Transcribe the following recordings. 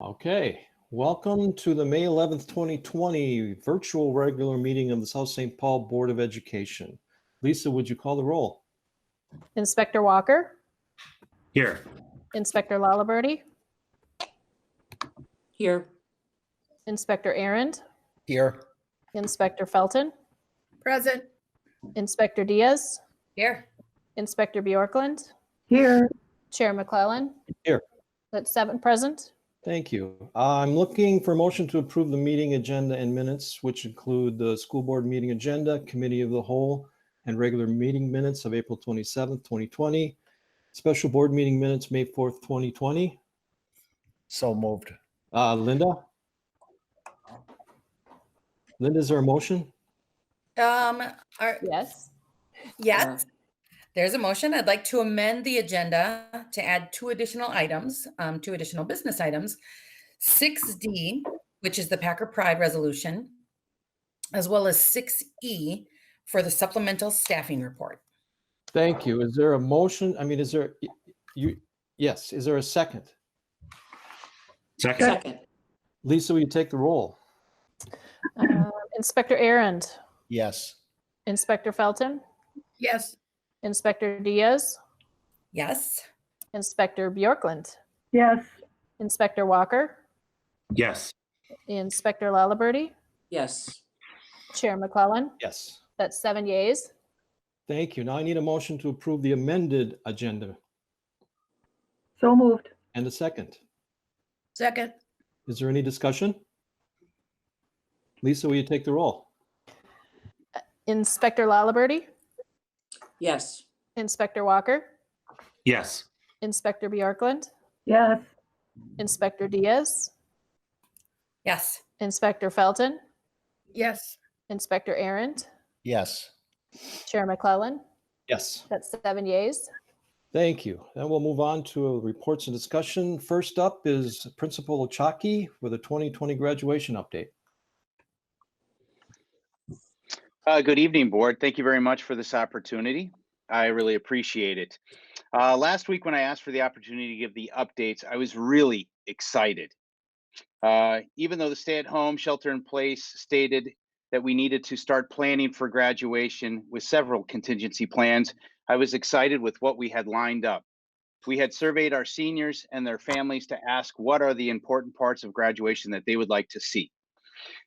Okay, welcome to the May 11th, 2020 virtual regular meeting of the South St. Paul Board of Education. Lisa, would you call the roll? Inspector Walker, Here. Inspector Lalaberty, Here. Inspector Arend, Here. Inspector Felton, Present. Inspector Diaz, Here. Inspector Bjorklund, Here. Chair McClellan. Here. That's 7 present. Thank you. I'm looking for a motion to approve the meeting agenda and minutes, which include the school board meeting agenda, committee of the whole, and regular meeting minutes of April 27th, 2020, special board meeting minutes, May 4th, 2020. So moved. Linda? Linda, is there a motion? Yes. Yes. There's a motion. I'd like to amend the agenda to add 2 additional items, 2 additional business items. 6D, which is the Packer Pride resolution, as well as 6E for the supplemental staffing report. Thank you. Is there a motion? I mean, is there, yes, is there a second? Second. Lisa, will you take the roll? Inspector Arend, Yes. Inspector Felton, Yes. Inspector Diaz, Yes. Inspector Bjorklund, Yes. Inspector Walker, Yes. Inspector Lalaberty, Yes. Chair McClellan. Yes. That's 7 yeas. Thank you. Now I need a motion to approve the amended agenda So moved. and a second. Second. Is there any discussion? Lisa, will you take the roll? Inspector Lalaberty, Yes. Inspector Walker, Yes. Inspector Bjorklund, Yes. Inspector Diaz, Yes. Inspector Felton, Yes. Inspector Arend, Yes. Chair McClellan. Yes. That's 7 yeas. Thank you. Then we'll move on to reports and discussion. First up is Principal Ochaki with a 2020 graduation update. Good evening, board. Thank you very much for this opportunity. I really appreciate it. Last week when I asked for the opportunity to give the updates, I was really excited. Even though the stay-at-home shelter-in-place stated that we needed to start planning for graduation with several contingency plans, I was excited with what we had lined up. We had surveyed our seniors and their families to ask what are the important parts of graduation that they would like to see.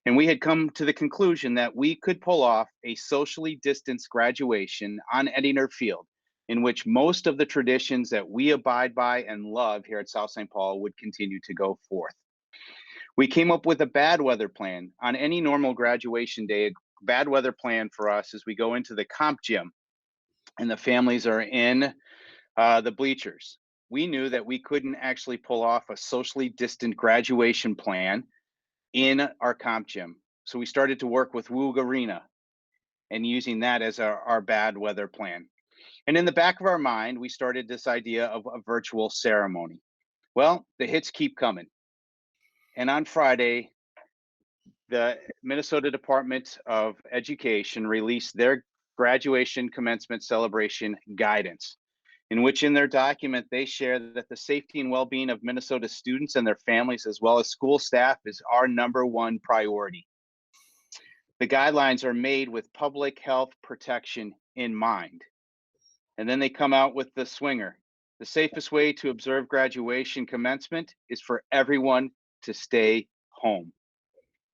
And we had come to the conclusion that we could pull off a socially distanced graduation on Edinger Field, in which most of the traditions that we abide by and love here at South St. Paul would continue to go forth. We came up with a bad weather plan. On any normal graduation day, a bad weather plan for us is we go into the comp gym and the families are in the bleachers. We knew that we couldn't actually pull off a socially distant graduation plan in our comp gym. So we started to work with Woog Arena and using that as our bad weather plan. And in the back of our mind, we started this idea of a virtual ceremony. Well, the hits keep coming. And on Friday, the Minnesota Department of Education released their graduation commencement celebration guidance, in which in their document, they share that the safety and well-being of Minnesota students and their families, as well as school staff, is our #1 priority. The guidelines are made with public health protection in mind. And then they come out with the swinger. The safest way to observe graduation commencement is for everyone to stay home.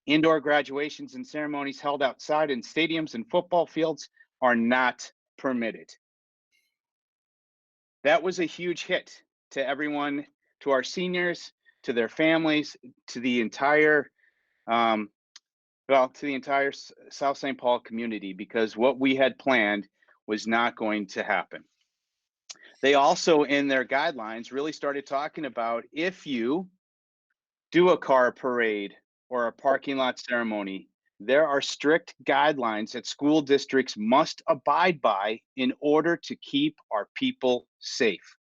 Indoor graduations and ceremonies held outside in stadiums and football fields are not permitted. That was a huge hit to everyone, to our seniors, to their families, to the entire, South St. Paul community, because what we had planned was not going to happen. They also, in their guidelines, really started talking about if you do a car parade or a parking lot ceremony, there are strict guidelines that school districts must abide by in order to keep our people safe.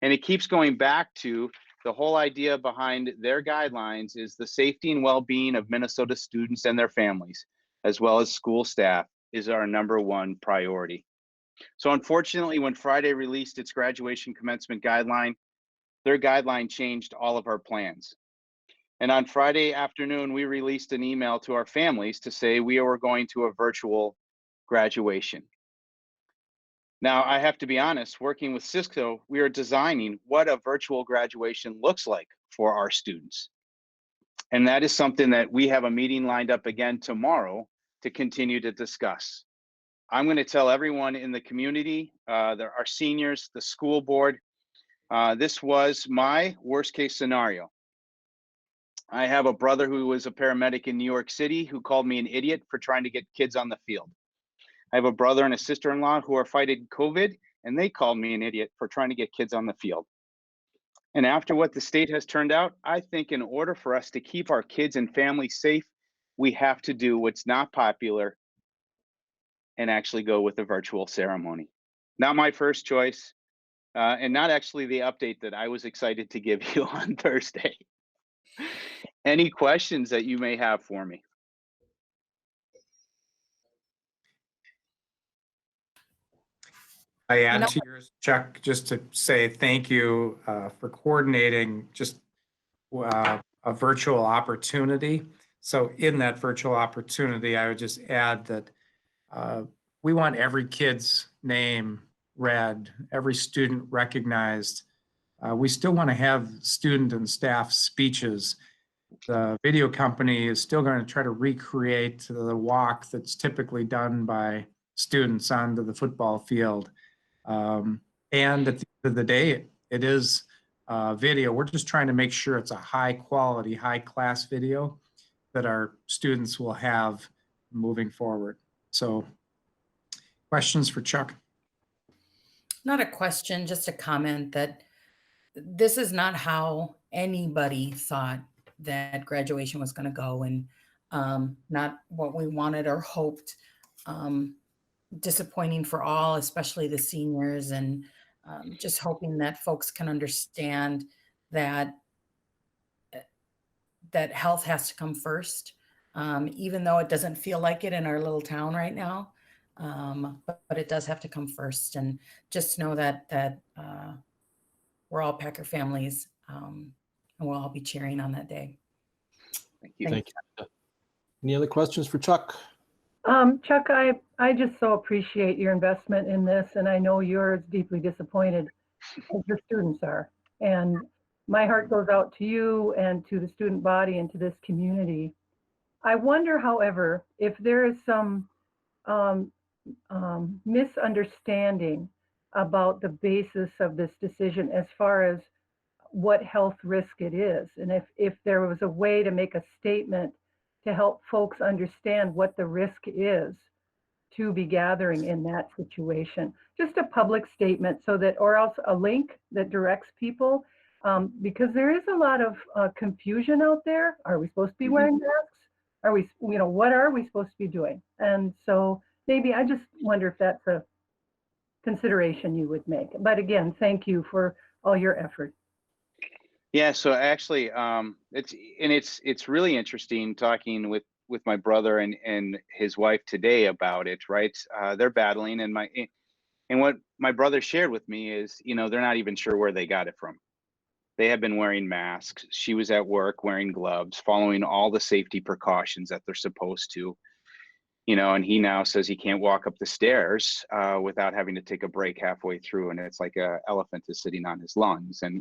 And it keeps going back to the whole idea behind their guidelines is the safety and well-being of Minnesota students and their families, as well as school staff, is our #1 priority. So unfortunately, when Friday released its graduation commencement guideline, their guideline changed all of our plans. And on Friday afternoon, we released an email to our families to say we were going to a virtual graduation. Now, I have to be honest, working with Cisco, we are designing what a virtual graduation looks like for our students. And that is something that we have a meeting lined up again tomorrow to continue to discuss. I'm going to tell everyone in the community, our seniors, the school board, this was my worst case scenario. I have a brother who was a paramedic in New York City who called me an idiot for trying to get kids on the field. I have a brother and a sister-in-law who are fighting COVID, and they called me an idiot for trying to get kids on the field. And after what the state has turned out, I think in order for us to keep our kids and families safe, we have to do what's not popular and actually go with a virtual ceremony. Not my first choice, and not actually the update that I was excited to give you on Thursday. Any questions that you may have for me? I You add know- to yours, Chuck, just to say thank you for coordinating just a virtual opportunity. So in that virtual opportunity, I would just add that we want every kid's name read, every student recognized. We still want to have student and staff speeches. The video company is still going to try to recreate the walk that's typically done by students onto the football field. And at the end of the day, it is video. We're just trying to make sure it's a high quality, high class video that our students will have moving forward. So questions for Chuck? Not a question, just a comment that this is not how anybody thought that graduation was going to go, and not what we wanted or hoped. Disappointing for all, especially the seniors, and just hoping that folks can understand that health has to come first, even though it doesn't feel like it in our little town right now. But it does have to come first, and just know that we're all Packer families, and we'll all be cheering on that day. Thank you. Thank you. Any other questions for Chuck? Chuck, I just so appreciate your investment in this, and I know you're as deeply disappointed as your students are. And my heart goes out to you and to the student body and to this community. I wonder, however, if there is some misunderstanding about the basis of this decision as far as what health risk it is, and if there was a way to make a statement to help folks understand what the risk is to be gathering in that situation. Just a public statement, so that, or else a link that directs people, because there is a lot of confusion out there. Are we supposed to be wearing masks? Are we, what are we supposed to be doing? And so maybe, I just wonder if that's a consideration you would make. But again, thank you for all your effort. Yeah, so actually, it's really interesting talking with my brother and his wife today about it. Right, they're battling, and what my brother shared with me is, they're not even sure where they got it from. They have been wearing masks. She was at work wearing gloves, following all the safety precautions that they're supposed to. And he now says he can't walk up the stairs without having to take a break halfway through, and it's like an elephant is sitting on his lungs. And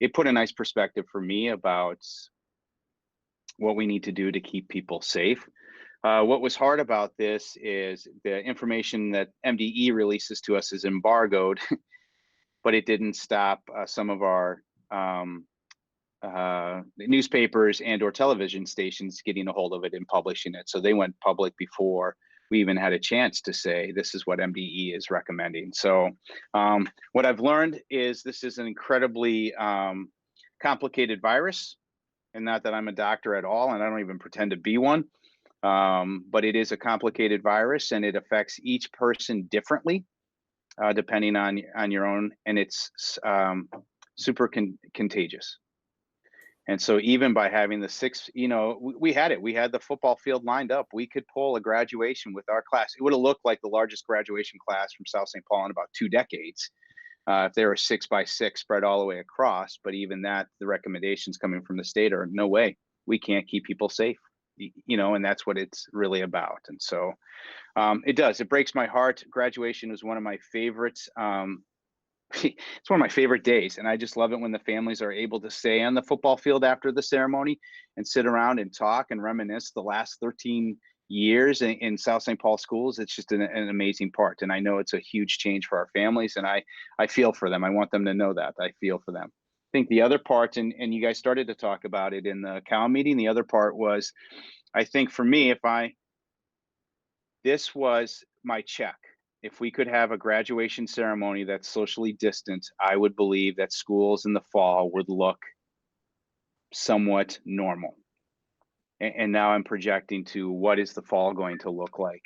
it put a nice perspective for me about what we need to do to keep people safe. What was hard about this is the information that MDE releases to us is embargoed, but it didn't stop some of our newspapers and or television stations getting a hold of it and publishing it. So they went public before we even had a chance to say, this is what MDE is recommending. So what I've learned is this is an incredibly complicated virus, and not that I'm a doctor at all, and I don't even pretend to be one, but it is a complicated virus, and it affects each person differently, depending on your own, and it's super contagious. And so even by having the six, we had the football field lined up. We could pull a graduation with our class. It would have looked like the largest graduation class from South St. Paul in about 2 decades. if they were 6x6 spread all the way across, but even that, the recommendations coming from the state are no way, we can't keep people safe, and that's what it's really about. And so it breaks my heart. Graduation was one of my favorites. It's one of my favorite days, and I just love it when the families are able to stay on the football field after the ceremony and sit around and talk and reminisce the last 13 years in South St. Paul schools. It's just an amazing part, and I know it's a huge change for our families, and I feel for them. I want them to know that I feel for them. I think the other part, and you guys started to talk about it in the COW meeting, the other part was, I think for me, this was my check. If we could have a graduation ceremony that's socially distant, I would believe that schools in the fall would look somewhat normal. And now I'm projecting to what is the fall going to look like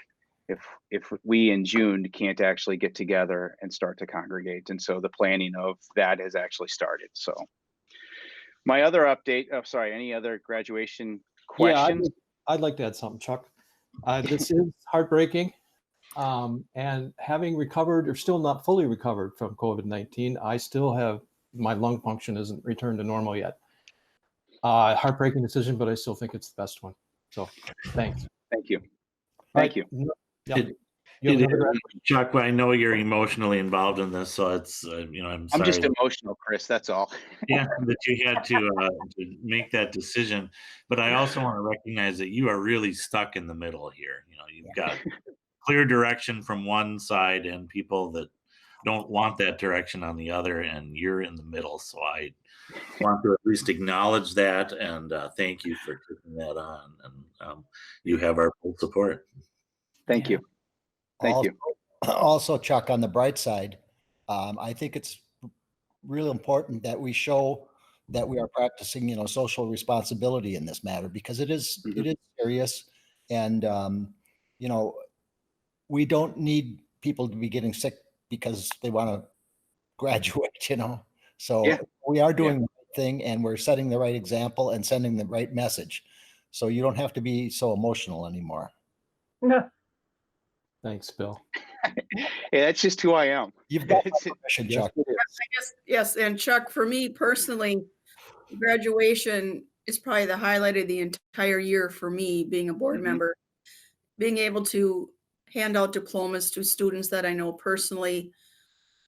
if we in June can't actually get together and start to congregate. And so the planning of that has actually started. So my other update, any other graduation questions? I'd like to add something, Chuck. This is heartbreaking. And having recovered or still not fully recovered from COVID-19, I still have, my lung function isn't returned to normal yet. Heartbreaking decision, but I still think it's the best one. So thanks. Thank you. All Thank right. you. Yeah. It- You have It another is, Chuck, I know you're emotionally involved in this, so it's, I'm I'm just sorry. emotional, Chris, that's all. Yeah, that you had to make that decision. But I also want to recognize that you are really stuck in the middle here. You've got clear direction from one side and people that don't want that direction on the other, and you're in the middle. So I want to at least acknowledge that and thank you for taking that on. And you have our full support. Thank you. Thank you. Also, Chuck, on the bright side, I think it's real important that we show that we are practicing, social responsibility in this matter, because it is serious. And, we don't need people to be getting sick because they want to graduate, So Yeah. we are doing the right thing, and we're setting the right example and sending the right message. So you don't have to be so emotional anymore. No, Thanks, Bill. Yeah, that's just who I am. You've got my It's- permission, Yes, Chuck. it is. Yes, and Chuck, for me personally, graduation is probably the highlight of the entire year for me, being a board Mhm. member. Being able to hand out diplomas to students that I know personally.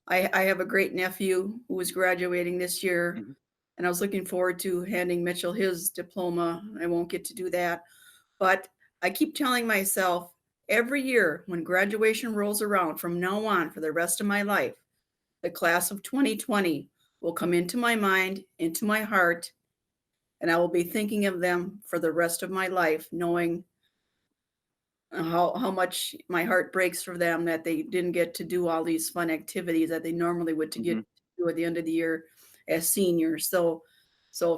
I have a great nephew who is graduating this year, Mhm. and I was looking forward to handing Mitchell his diploma. I won't get to do that, but I keep telling myself every year when graduation rolls around from now on for the rest of my life, the class of 2020 will come into my mind, into my heart, and I will be thinking of them for the rest of my life, knowing how much my heart breaks for them that they didn't get to do all these fun activities that they normally would to get to do at the end of the year as seniors. So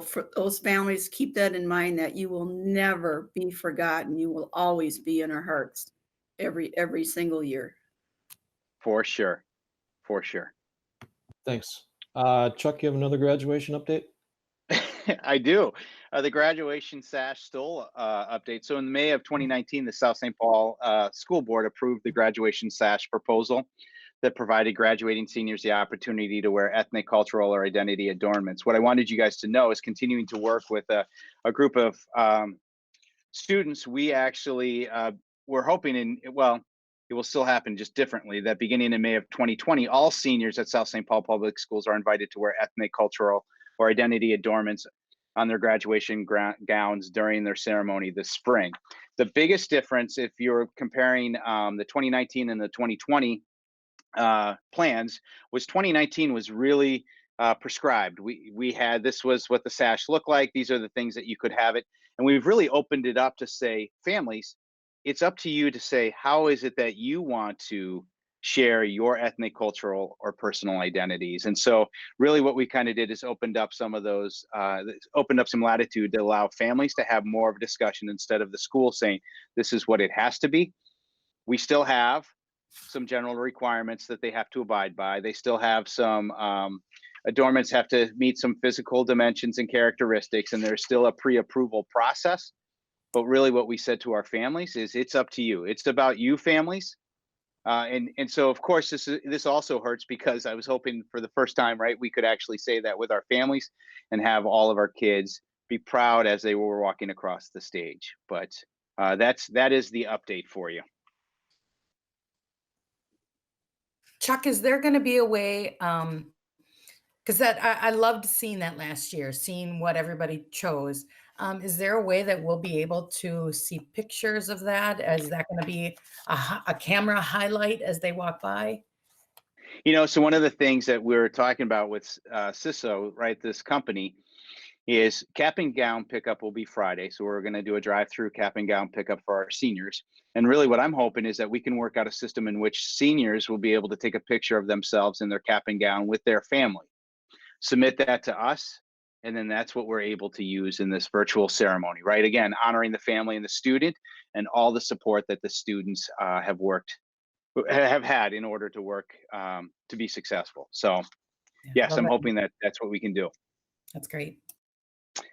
for those families, keep that in mind, that you will never be forgotten. You will always be in our hearts every single year. For sure. For sure. Thanks. Chuck, you have another graduation update? I do. The graduation sash still update. So in May of 2019, the South St. Paul School Board approved the graduation sash proposal that provided graduating seniors the opportunity to wear ethnic, cultural, or identity adornments. What I wanted you guys to know is continuing to work with a group of students. We actually were hoping, it will still happen just differently, that beginning in May of 2020, all seniors at South St. Paul Public Schools are invited to wear ethnic, cultural, or identity adornments on their graduation gowns during their ceremony this spring. The biggest difference, if you're comparing the 2019 and the 2020 plans, was 2019 was really prescribed. We had, this was what the sash looked like. These are the things that you could have it. And we've really opened it up to say, families, it's up to you to say, how is it that you want to share your ethnic, cultural, or personal identities? And so really what we kind of did is opened up some of those, opened up some latitude to allow families to have more of a discussion instead of the school saying, this is what it has to be. We still have some general requirements that they have to abide by. They still have some adornments have to meet some physical dimensions and characteristics, and there's still a pre-approval process. But really what we said to our families is, it's up to you. It's about you, families. And so of course this also hurts because I was hoping for the first time, right, we could actually say that with our families and have all of our kids be proud as they were walking across the stage. But that is the update for you. Chuck, is there going to be a way, because I loved seeing that last year, seeing what everybody chose. Is there a way that we'll be able to see pictures of that? Is that going to be a camera highlight as they walk by? So one of the things that we're talking about with CISO, right, this company, is cap and gown pickup will be Friday. So we're going to do a drive-through cap and gown pickup for our seniors. And really what I'm hoping is that we can work out a system in which seniors will be able to take a picture of themselves in their cap and gown with their family, submit that to us, and then that's what we're able to use in this virtual ceremony, right? Again, honoring the family and the student and all the support that the students have had in order to work to be successful. So yes, I'm hoping that that's what we can do. That's great.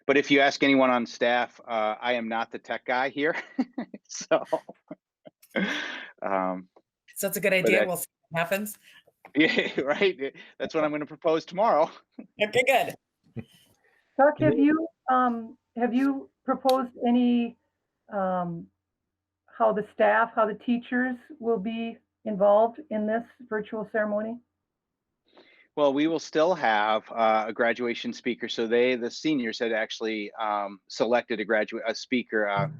But if you ask anyone on staff, I am not the tech guy here. So It's a good idea. We'll see what happens. yeah, right. That's what I'm going to propose tomorrow. Okay, good. Chuck, have you proposed any, how the teachers will be involved in this virtual ceremony? Well, we will still have a graduation speaker. So the seniors had actually selected a speaker,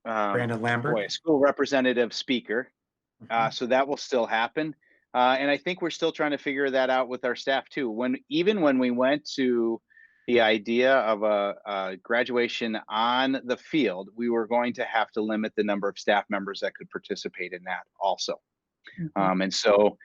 Brandon Lambert. a school representative speaker. So that will still happen. And I think we're still trying to figure that out with our staff too. Even when we went to the idea of a graduation on the field, we were going to have to limit the number of staff members that could participate in that also. And so,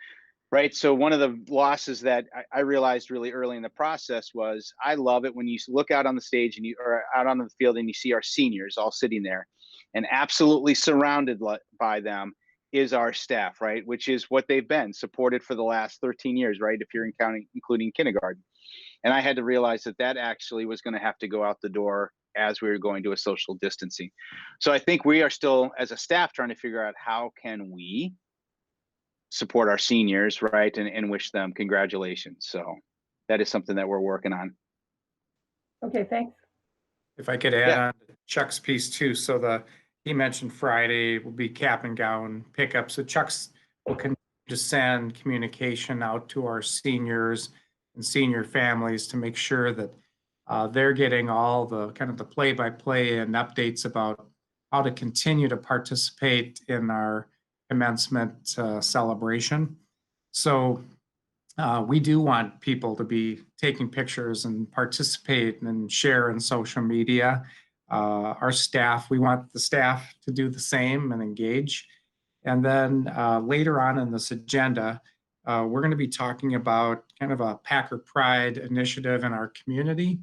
right. So one of the losses that I realized really early in the process was I love it when you look out on the stage or out on the field and you see our seniors all sitting there, and absolutely surrounded by them is our staff, right? Which is what they've been supported for the last 13 years, right? If you're including kindergarten. And I had to realize that actually was going to have to go out the door as we were going to a social distancing. So I think we are still, as a staff, trying to figure out how can we support our seniors, right? And wish them congratulations. So that is something that we're working on. Okay, thanks. If I could add on to Chuck's piece too. So he mentioned Friday will be cap and gown pickup. So Chuck's will continue to send communication out to our seniors and senior families to make sure that they're getting all the kind of the play-by-play and updates about how to continue to participate in our commencement celebration. So we do want people to be taking pictures and participate and share in social media. Our staff, we want the staff to do the same and engage. And then later on in this agenda, we're going to be talking about kind of a Packer Pride initiative in our community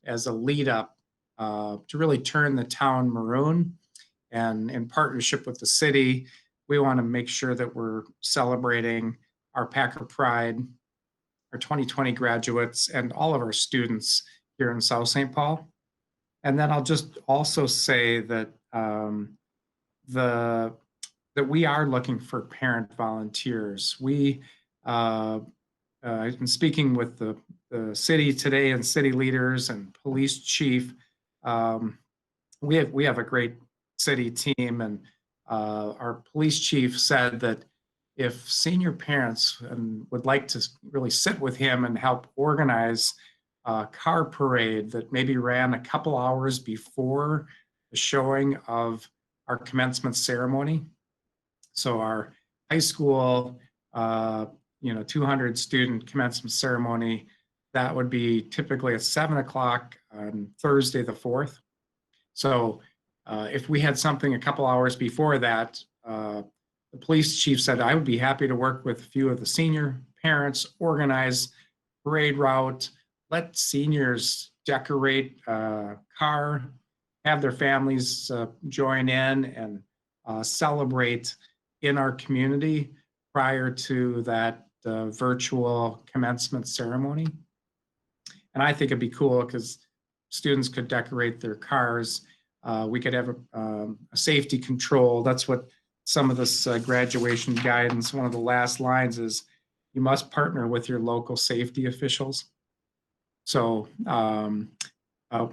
as a lead up to really turn the town maroon. And in partnership with the city, we want to make sure that we're celebrating our Packer Pride, our 2020 graduates, and all of our students here in South St. Paul. And then I'll just also say that that we are looking for parent volunteers. I've been speaking with the city today and city leaders and police chief. We have a great city team, and our police chief said that if senior parents would like to really sit with him and help organize a car parade that maybe ran a couple hours before the showing of our commencement ceremony. So our high school, 200 student commencement ceremony, that would be typically at 7 o'clock on Thursday the 4th. So if we had something a couple hours before that, the police chief said, I would be happy to work with a few of the senior parents, organize parade route, let seniors decorate a car, have their families join in and celebrate in our community prior to that virtual commencement ceremony. And I think it'd be cool because students could decorate their cars. We could have a safety control. That's what some of this graduation guidance, one of the last lines is, you must partner with your local safety officials. So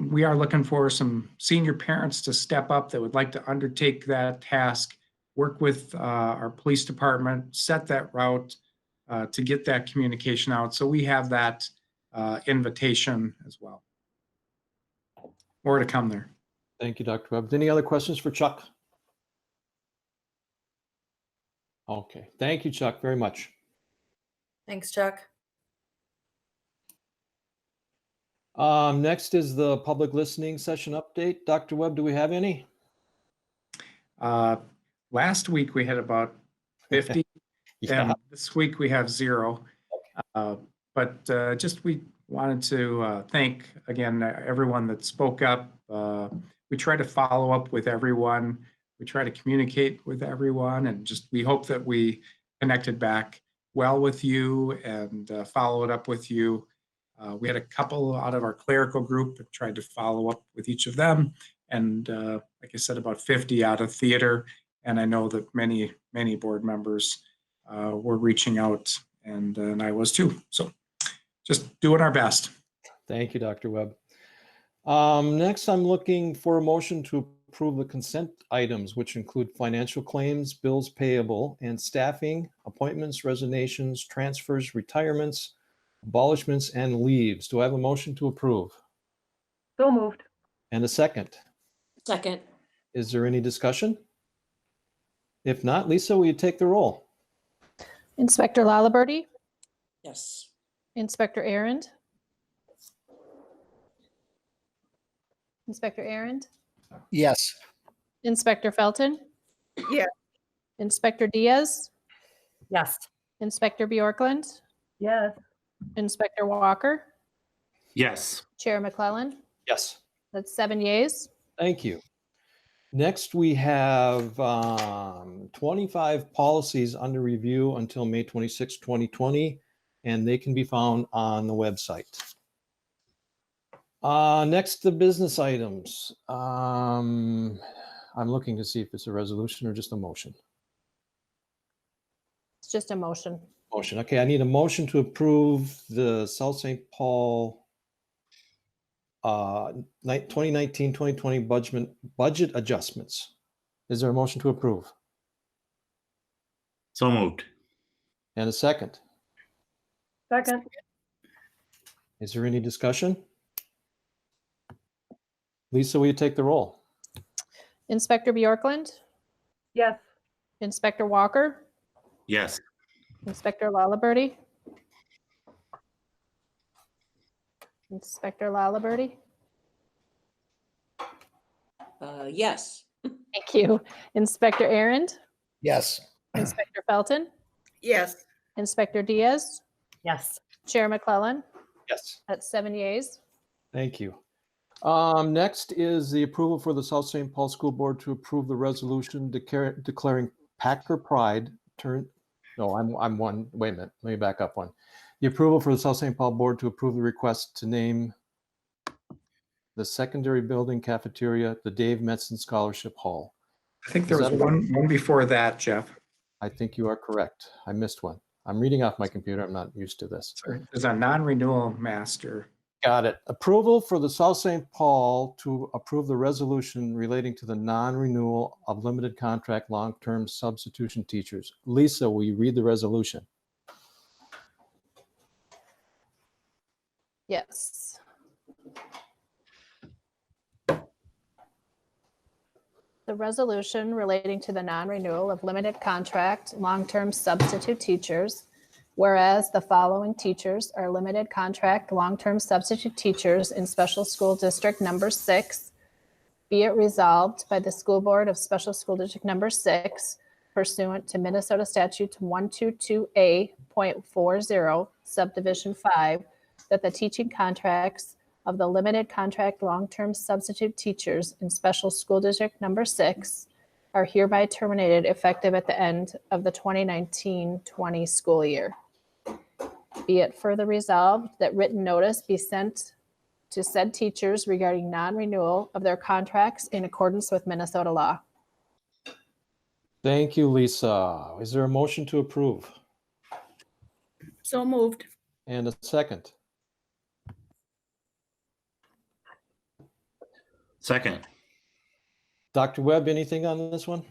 we are looking for some senior parents to step up that would like to undertake that task, work with our police department, set that route to get that communication out. So we have that invitation as well. More to come there. Thank you, Dr. Webb. Any other questions for Chuck? Okay, thank you, Chuck, very much. Thanks, Chuck. Next is the public listening session update. Dr. Webb, do we have any? Last week we had about 50, Yeah. and this week we have 0. But just we wanted to thank again everyone that spoke up. We try to follow up with everyone. We try to communicate with everyone, and just we hope that we connected back well with you and followed up with you. We had a couple out of our clerical group that tried to follow up with each of them, and like I said, about 50 out of theater. And I know that many board members were reaching out, and I was too. So just doing our best. Thank you, Dr. Webb. Next, I'm looking for a motion to approve the consent items, which include financial claims, bills payable, and staffing, appointments, resignations, transfers, retirements, abolishments, and leaves. Do I have a motion to approve? So moved. And a second? Second. Is there any discussion? If not, Lisa, will you take the roll? Inspector Lalaberty, Yes. Inspector Arndt, Inspector Arndt, Yes. Inspector Felton, Yeah. Inspector Diaz, Yes. Inspector Bjorklund, Yes. Inspector Walker, Yes. Chair McClellan. Yes. That's 7 yeas. Thank you. Next, we have 25 policies under review until May 26, 2020, and they can be found on the website. Next, the business items. I'm looking to see if it's a resolution or just a motion. It's just a motion. Motion. Okay, I need a motion to approve the South St. Paul 2019-2020 budget adjustments. Is there a motion to approve? So moved. And a second? Second. Is there any discussion? Lisa, will you take the roll? Inspector Bjorklund, Yes. Inspector Walker, Yes. Inspector Lalaberty, Inspector Lalaberty. Yes. Thank you. Inspector Arndt, Yes. Inspector Felton, Yes. Inspector Diaz, Yes. Chair McClellan. Yes. That's 7 yeas. Thank you. Next is the approval for the South St. Paul School Board to approve the resolution declaring Packer Pride I'm one. Wait a minute. Let me back up one. The approval for the South St. Paul Board to approve the request to name the secondary building cafeteria the Dave Metzen Scholarship Hall. I think there Is was that one before that, Jeff. I think you are correct. I missed one. I'm reading off my computer. I'm not used to this. There's a non-renewal master. Got it. Approval for the South St. Paul to approve the resolution relating to the non-renewal of limited contract long-term substitution teachers. Lisa, will you read the resolution? Yes. The resolution relating to the non-renewal of limited contract long-term substitute teachers, whereas the following teachers are limited contract long-term substitute teachers in Special School District Number 6, be it resolved by the School Board of Special School District Number 6 pursuant to Minnesota Statute 122A.40 Subdivision 5 that the teaching contracts of the limited contract long-term substitute teachers in Special School District Number 6 are hereby terminated effective at the end of the 2019-20 school year. Be it further resolved that written notice be sent to said teachers regarding non-renewal of their contracts in accordance with Minnesota law. Thank you, Lisa. Is there a motion to approve? So moved. And a second? Second. Dr. Webb, anything on this one?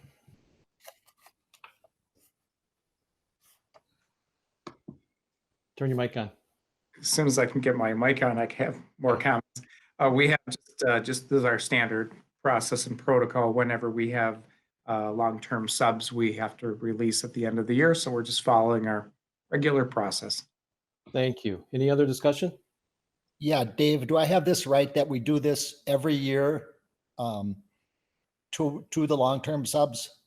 Turn your mic on. As soon as I can get my mic on, I can have more comments. We have just this is our standard process and protocol. Whenever we have long-term subs, we have to release at the end of the year. So we're just following our regular process. Thank you. Any other discussion? Yeah, Dave, do I have this right that we do this every year to the long-term subs?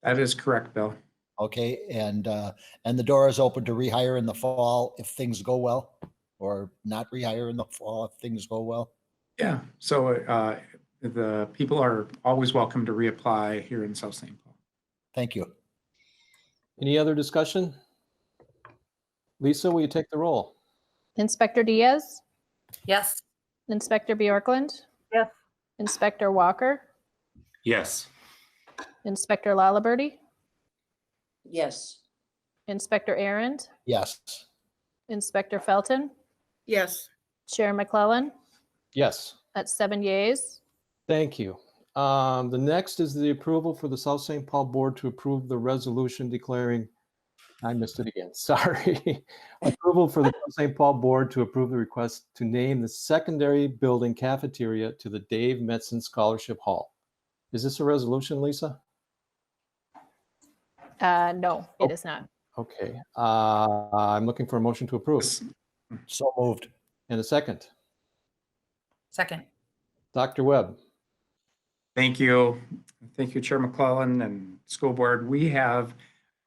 That is correct, Bill. Okay, and the door is open to rehire in the fall if things go well, or not rehire in the fall if things go well? Yeah. So the people are always welcome to reapply here in South St. Paul. Thank you. Any other discussion? Lisa, will you take the roll? Inspector Diaz, Yes. Inspector Bjorklund, Yes. Inspector Walker, Yes. Inspector Lalaberty, Yes. Inspector Arend, Yes. Inspector Felton, Yes. Chair McClellan. Yes. That's 7 yeas. Thank you. The next is the approval for the South St. Paul Board to approve the resolution declaring, I missed it again, sorry. Approval for the South St. Paul Board to approve the request to name the secondary building cafeteria to the Dave Metzen Scholarship Hall. Is this a resolution, Lisa? No, it is not. Okay. I'm looking for a motion to approve. So moved. And a second. Second. Dr. Webb. Thank you. Thank you, Chair McClellan and School Board. We have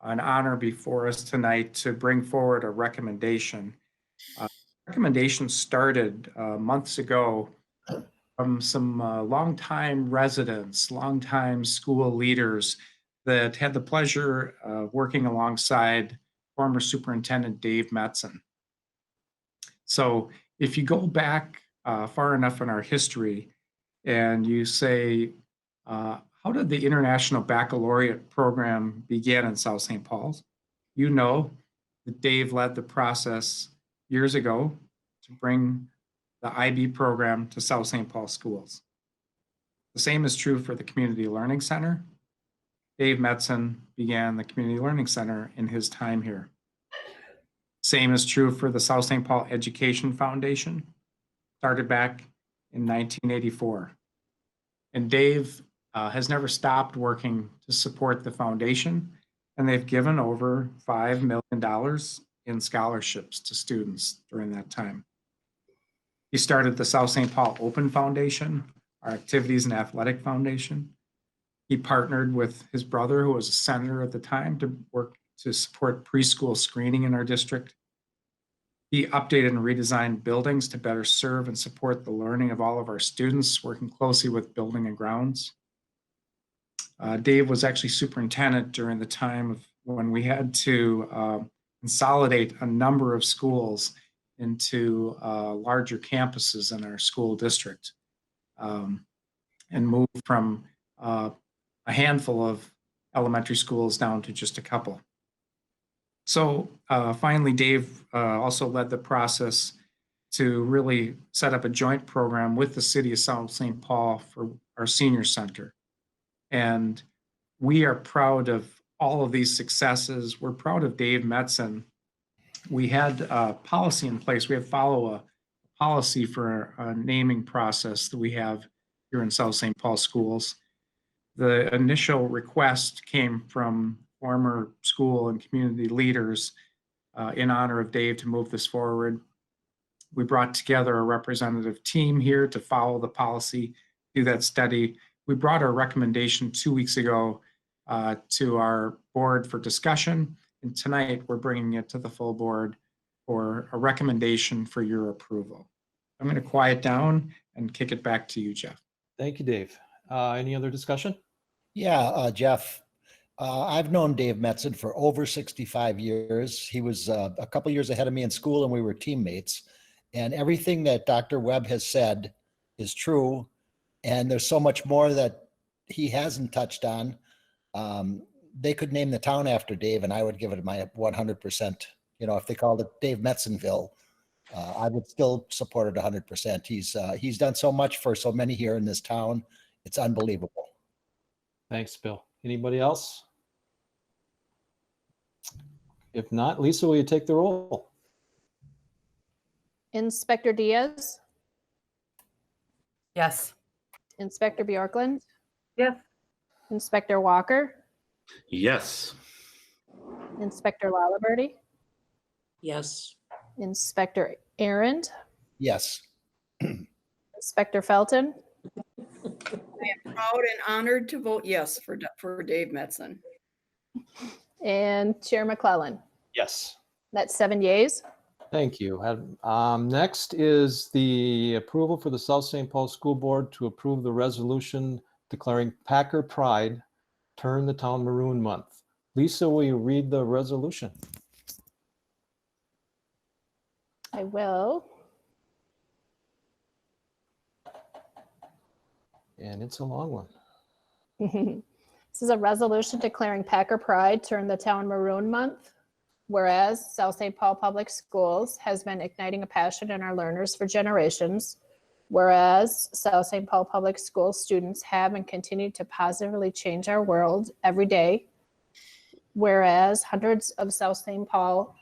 an honor before us tonight to bring forward a recommendation. Recommendation started months ago from some longtime residents, longtime school leaders that had the pleasure of working alongside former Superintendent Dave Metzen. So if you go back far enough in our history and you say, how did the International Baccalaureate program begin in South St. Paul's? You know that Dave led the process years ago to bring the IB program to South St. Paul schools. The same is true for the Community Learning Center. Dave Metzen began the Community Learning Center in his time here. Same is true for the South St. Paul Education Foundation, started back in 1984. And Dave has never stopped working to support the foundation, and they've given over $5 million in scholarships to students during that time. He started the South St. Paul Open Foundation, our Activities and Athletic Foundation. He partnered with his brother, who was a senator at the time, to work to support preschool screening in our district. He updated and redesigned buildings to better serve and support the learning of all of our students, working closely with building and grounds. Dave was actually superintendent during the time of when we had to consolidate a number of schools into larger campuses in our school district and move from a handful of elementary schools down to just a couple. So finally, Dave also led the process to really set up a joint program with the city of South St. Paul for our senior center. And we are proud of all of these successes. We're proud of Dave Metzen. We had a policy in place. We have follow a policy for a naming process that we have here in South St. Paul schools. The initial request came from former school and community leaders in honor of Dave to move this forward. We brought together a representative team here to follow the policy, do that study. We brought our recommendation 2 weeks ago to our board for discussion. And tonight we're bringing it to the full board for a recommendation for your approval. I'm going to quiet down and kick it back to you, Jeff. Thank you, Dave. Any other discussion? Yeah, Jeff, I've known Dave Metzen for over 65 years. He was a couple years ahead of me in school and we were teammates. And everything that Dr. Webb has said is true. And there's so much more that he hasn't touched on. They could name the town after Dave, and I would give it my 100%. You know, if they called it Dave Metzenville, I would still support it 100%. He's done so much for so many here in this town. It's unbelievable. Thanks, Bill. Anybody else? If not, Lisa, will you take the roll? Inspector Diaz, Yes. Inspector Bjorklund, Yes. Inspector Walker, Yes. Inspector Lalaberty, Yes. Inspector Arend, Yes. Inspector Felton, Proud and honored to vote yes for Dave Metzen. and Chair McClellan. Yes. That's 7 yeas. Thank you. Next is the approval for the South St. Paul School Board to approve the resolution declaring Packer Pride Turn the Town Maroon Month. Lisa, will you read the resolution? I will. And it's a long one. This is a resolution declaring Packer Pride Turn the Town Maroon Month. Whereas South St. Paul Public Schools has been igniting a passion in our learners for generations. Whereas South St. Paul Public Schools students have and continue to positively change our world every day. Whereas hundreds of South St. Paul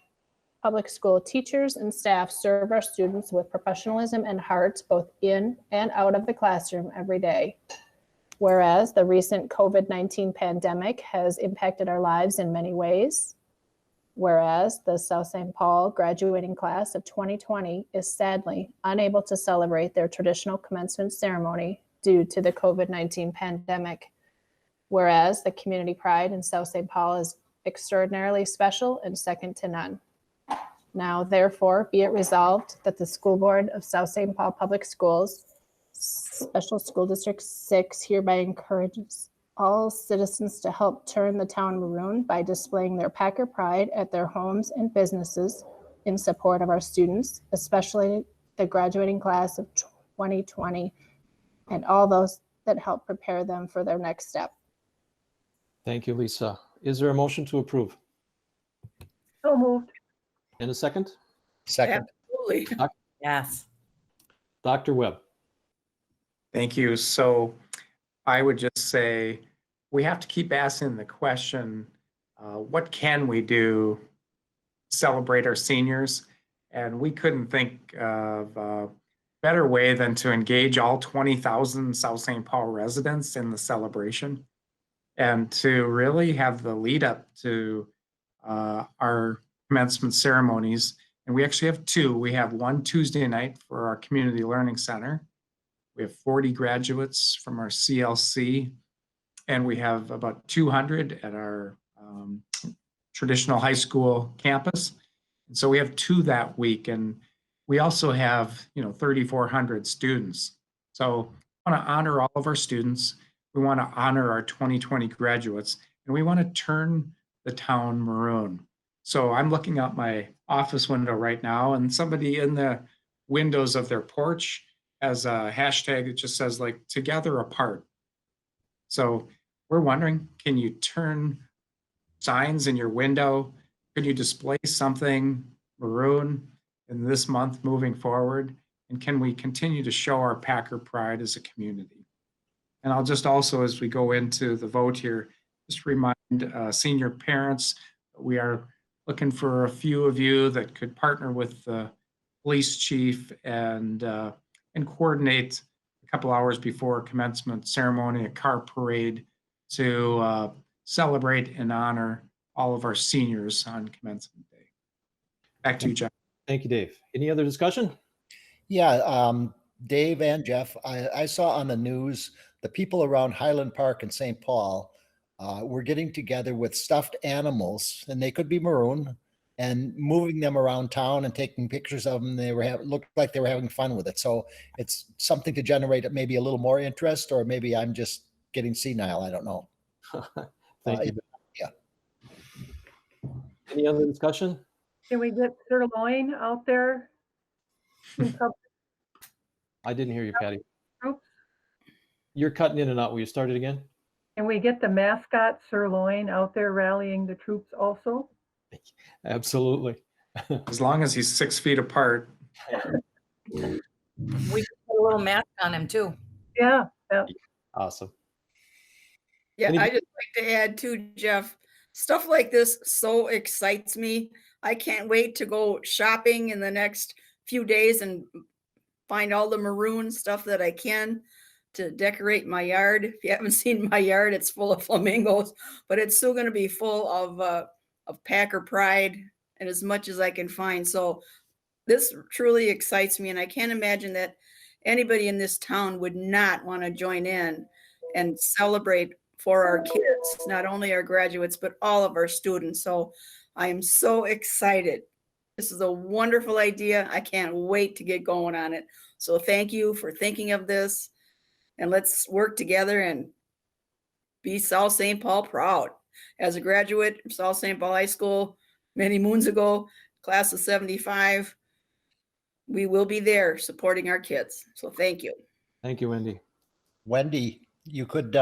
Public School teachers and staff serve our students with professionalism and heart, both in and out of the classroom every day. Whereas the recent COVID-19 pandemic has impacted our lives in many ways. Whereas the South St. Paul graduating class of 2020 is sadly unable to celebrate their traditional commencement ceremony due to the COVID-19 pandemic. Whereas the community pride in South St. Paul is extraordinarily special and second to none. Now, therefore, be it resolved that the School Board of South St. Paul Public Schools, Special School District 6 hereby encourages all citizens to help turn the town maroon by displaying their Packer pride at their homes and businesses in support of our students, especially the graduating class of 2020 and all those that help prepare them for their next step. Thank you, Lisa. Is there a motion to approve? So moved. And a second? Second. Absolutely. Yes. Dr. Webb. Thank you. So I would just say we have to keep asking the question, what can we do to celebrate our seniors? And we couldn't think of a better way than to engage all 20,000 South St. Paul residents in the celebration and to really have the lead up to our commencement ceremonies. And we actually have two. We have one Tuesday night for our Community Learning Center. We have 40 graduates from our CLC, and we have about 200 at our traditional high school campus. And so we have two that week, and we also have 3,400 students. So we want to honor all of our students. We want to honor our 2020 graduates, and we want to turn the town maroon. So I'm looking out my office window right now, and somebody in the windows of their porch has a hashtag that just says like together apart. So we're wondering, can you turn signs in your window? Can you display something maroon in this month moving forward? And can we continue to show our Packer pride as a community? And I'll just also, as we go into the vote here, just remind senior parents, we are looking for a few of you that could partner with the police chief and coordinate a couple hours before commencement ceremony, a car parade to celebrate and honor all of our seniors on commencement day. Back to you, Jeff. Thank you, Dave. Any other discussion? Yeah, Dave and Jeff, I saw on the news the people around Highland Park in St. Paul were getting together with stuffed animals, and they could be maroon, and moving them around town and taking pictures of them. They were looked like they were having fun with it. So it's something to generate maybe a little more interest, or maybe I'm just getting senile. I don't know. Thank you. Yeah. Any other discussion? Can we get sirloin out there? I didn't hear you, Patty. Oops. You're cutting in and out. Will you start it again? Can we get the mascot sirloin out there rallying the troops also? Absolutely. As long as he's 6 feet apart. We could put a little mask on him too. Yeah, yeah. Awesome. Yeah, Any- I just like to add too, Jeff, stuff like this so excites me. I can't wait to go shopping in the next few days and find all the maroon stuff that I can to decorate my yard. If you haven't seen my yard, it's full of flamingos, but it's still going to be full of Packer pride and as much as I can find. So this truly excites me, and I can't imagine that anybody in this town would not want to join in and celebrate for our kids, not only our graduates, but all of our students. So I am so excited. This is a wonderful idea. I can't wait to get going on it. So thank you for thinking of this, and let's work together and be South St. Paul proud. As a graduate of South St. Paul High School many moons ago, class of 75, we will be there supporting our kids. So thank you. Thank you, Wendy. Wendy, you could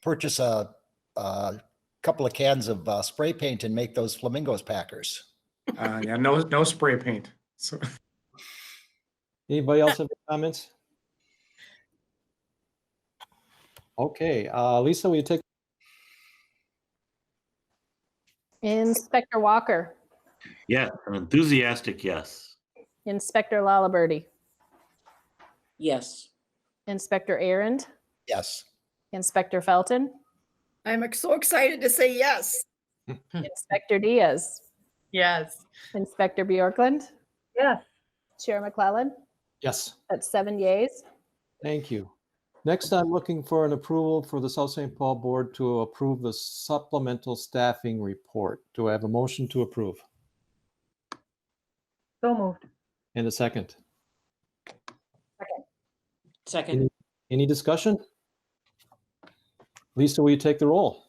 purchase a couple of cans of spray paint and make those flamingos Packers. Yeah, no spray paint. So Anybody else have any comments? Okay, Lisa, will you take? Inspector Walker, Yeah, an enthusiastic yes. Inspector Lalaberty, Yes. Inspector Arend, Yes. Inspector Felton, I'm so excited to say yes. Inspector Diaz, Yes. Inspector Bjorklund, Yes. Chair McClellan. Yes. That's 7 yeas. Thank you. Next, I'm looking for an approval for the South St. Paul Board to approve the supplemental staffing report. Do I have a motion to approve? So moved. And a second. Second. Any discussion? Lisa, will you take the roll?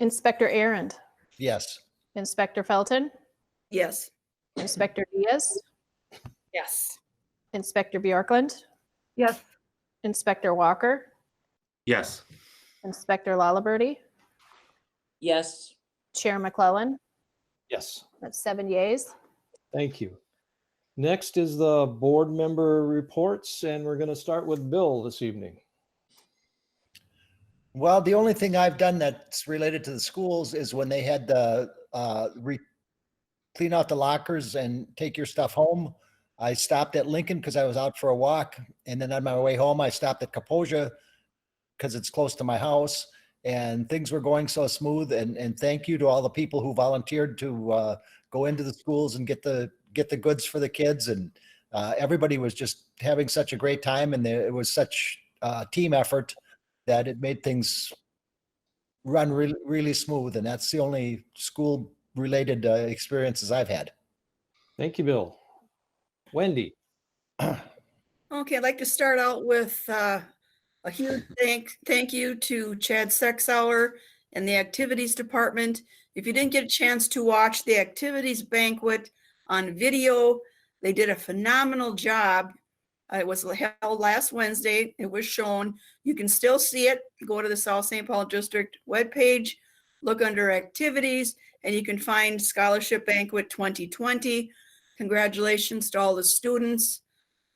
Inspector Arend, Yes. Inspector Felton, Yes. Inspector Diaz, Yes. Inspector Bjorklund, Yes. Inspector Walker, Yes. Inspector Lalaberty, Yes. Chair McClellan. Yes. That's 7 yeas. Thank you. Next is the board member reports, and we're going to start with Bill this evening. Well, the only thing I've done that's related to the schools is when they had the clean out the lockers and take your stuff home. I stopped at Lincoln because I was out for a walk. And then on my way home, I stopped at Kaposia because it's close to my house. And things were going so smooth. And thank you to all the people who volunteered to go into the schools and get the goods for the kids. And everybody was just having such a great time. And it was such a team effort that it made things run really, really smooth. And that's the only school related experiences I've had. Thank you, Bill. Wendy. Okay, I'd like to start out with a huge thank you to Chad Sexauer and the activities department. If you didn't get a chance to watch the activities banquet on video, they did a phenomenal job. It was held last Wednesday. It was shown. You can still see it. Go to the South St. Paul District webpage, look under activities, and you can find Scholarship Banquet 2020. Congratulations to all the students.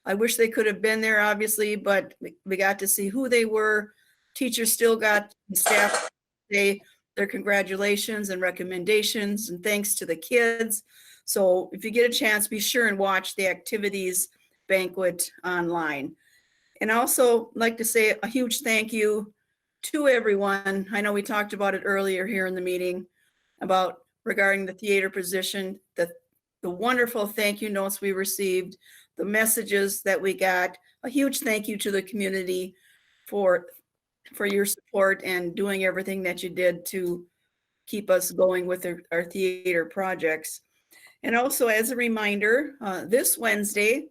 I wish they could have been there, obviously, but we got to see who they were. Teachers still got staff say their congratulations and recommendations and thanks to the kids. So if you get a chance, be sure and watch the activities banquet online. And also like to say a huge thank you to everyone. I know we talked about it earlier here in the meeting about regarding the theater position, the wonderful thank you notes we received, the messages that we got. A huge thank you to the community for your support and doing everything that you did to keep us going with our theater projects. And also as a reminder, this Wednesday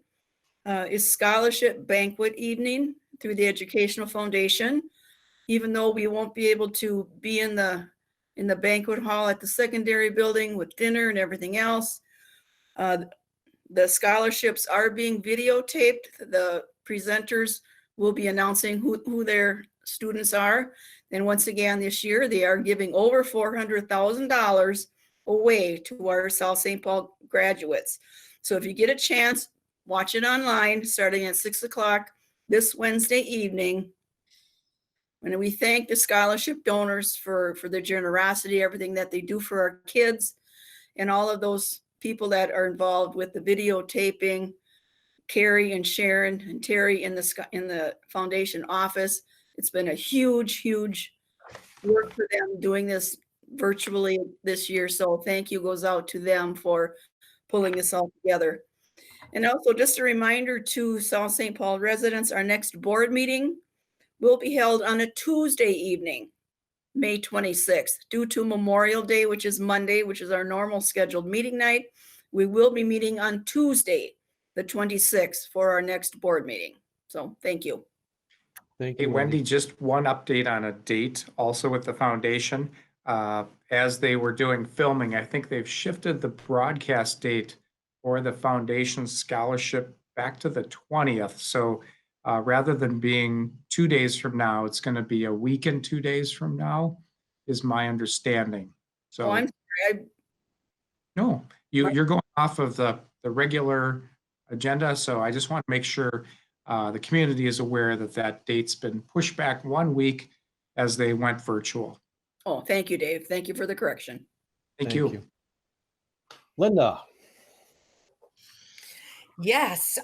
is Scholarship Banquet Evening through the Educational Foundation. Even though we won't be able to be in the banquet hall at the secondary building with dinner and everything else, the scholarships are being videotaped. The presenters will be announcing who their students are. And once again, this year, they are giving over $400,000 away to our South St. Paul graduates. So if you get a chance, watch it online starting at 6 o'clock this Wednesday evening. And we thank the scholarship donors for their generosity, everything that they do for our kids, and all of those people that are involved with the videotaping, Carrie and Sharon and Terry in the foundation office. It's been a huge, huge work for them doing this virtually this year. So thank you goes out to them for pulling this all together. And also just a reminder to South St. Paul residents, our next board meeting will be held on a Tuesday evening, May 26th. Due to Memorial Day, which is Monday, which is our normal scheduled meeting night, we will be meeting on Tuesday, the 26th, for our next board meeting. So thank you. Thank Hey, you, Wendy, just one update on a date also with the foundation. As they were doing filming, I think they've shifted the broadcast date for the foundation scholarship back to the 20th. So rather than being 2 days from now, it's going to be a week and 2 days from now, is my understanding. So Oh, I'm sorry. no, you're going off of the regular agenda. So I just want to make sure the community is aware that that date's been pushed back 1 week as they went virtual. Oh, thank you, Dave. Thank you for the correction. Thank you. Linda. Yes.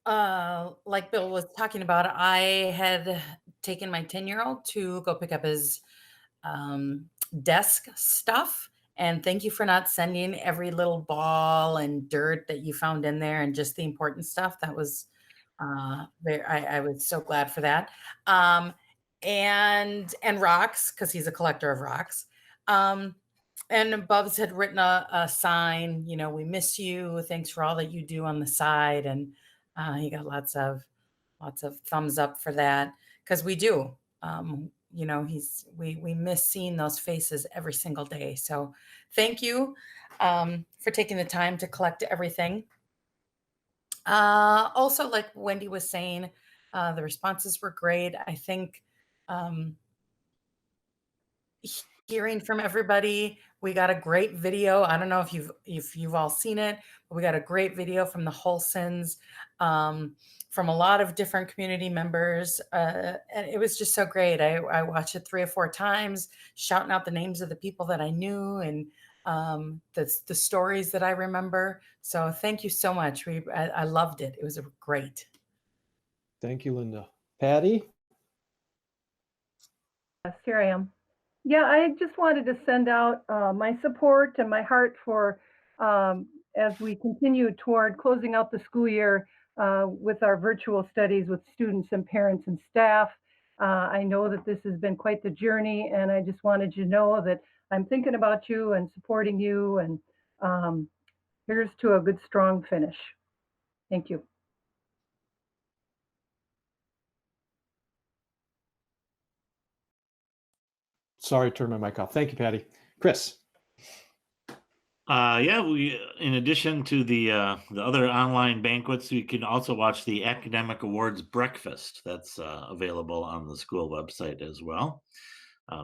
Like Bill was talking about, I had taken my 10-year-old to go pick up his desk stuff. And thank you for not sending every little ball and dirt that you found in there and just the important stuff. That was I was so glad for that. And rocks, because he's a collector of rocks. And Bubs had written a sign, you know, we miss you. Thanks for all that you do on the side. And he got lots of thumbs up for that, because we do. You know, we miss seeing those faces every single day. So thank you for taking the time to collect everything. Also, like Wendy was saying, the responses were great. I think hearing from everybody, we got a great video. I don't know if you've all seen it, but we got a great video from the Holsons, from a lot of different community members, and it was just so great. I watched it 3 or 4 times, shouting out the names of the people that I knew and the stories that I remember. So thank you so much. I loved it. It was great. Thank you, Linda. Patty? Yes, here I am. Yeah, I just wanted to send out my support and my heart for as we continue toward closing out the school year with our virtual studies with students and parents and staff. I know that this has been quite the journey, and I just wanted you to know that I'm thinking about you and supporting you, and here's to a good, strong finish. Thank you. Sorry, turn my mic off. Thank you, Patty. Chris? Yeah, we, in addition to the other online banquets, you can also watch the Academic Awards Breakfast. That's available on the school website as well.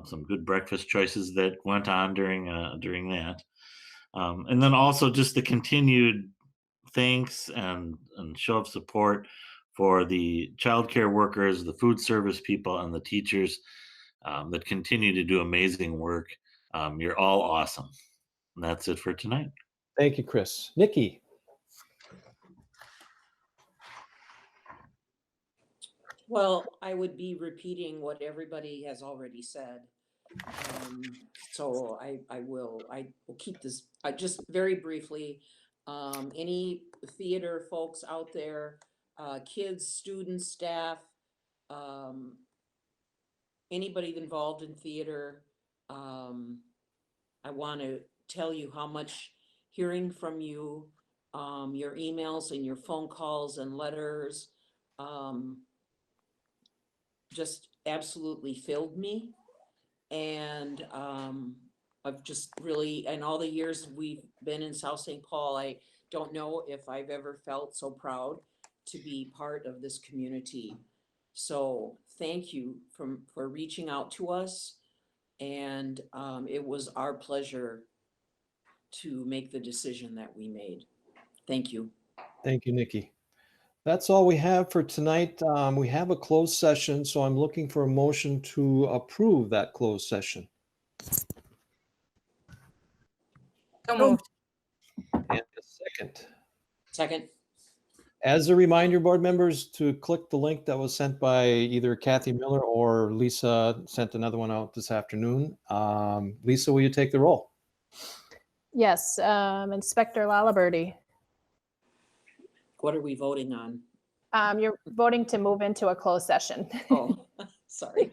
Some good breakfast choices that went on during that, and then also just the continued thanks and show of support for the childcare workers, the food service people, and the teachers that continue to do amazing work. You're all awesome. And that's it for tonight. Thank you, Chris. Nikki? Well, I would be repeating what everybody has already said. So I will keep this, just very briefly, any theater folks out there, kids, students, staff, anybody involved in theater, I want to tell you how much hearing from you, your emails and your phone calls and letters, just absolutely filled me. And I've just really, in all the years we've been in South St. Paul, I don't know if I've ever felt so proud to be part of this community. So thank you for reaching out to us. And it was our pleasure to make the decision that we made. Thank you. Thank you, Nikki. That's all we have for tonight. We have a closed session, so I'm looking for a motion to approve that closed session. So moved. And a second. Second. As a reminder, board members, to click the link that was sent by either Kathy Miller or Lisa sent another one out this afternoon. Lisa, will you take the roll? Yes, Inspector Lalaberty. What are we voting on? You're voting to move into a closed session. Oh, sorry.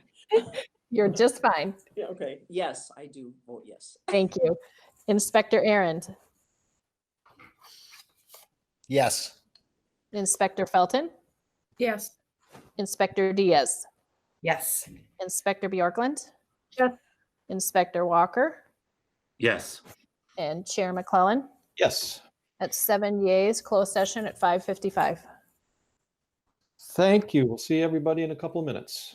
You're just fine. Yeah, okay. Yes, I do vote yes. Thank you. Inspector Arndt, Yes. Inspector Felton, Yes. Inspector Diaz, Yes. Inspector Bjorklund, Yes. Inspector Walker, Yes. and Chair McClellan. Yes. That's 7 yeas, closed session at 5:55. Thank you. We'll see everybody in a couple of minutes.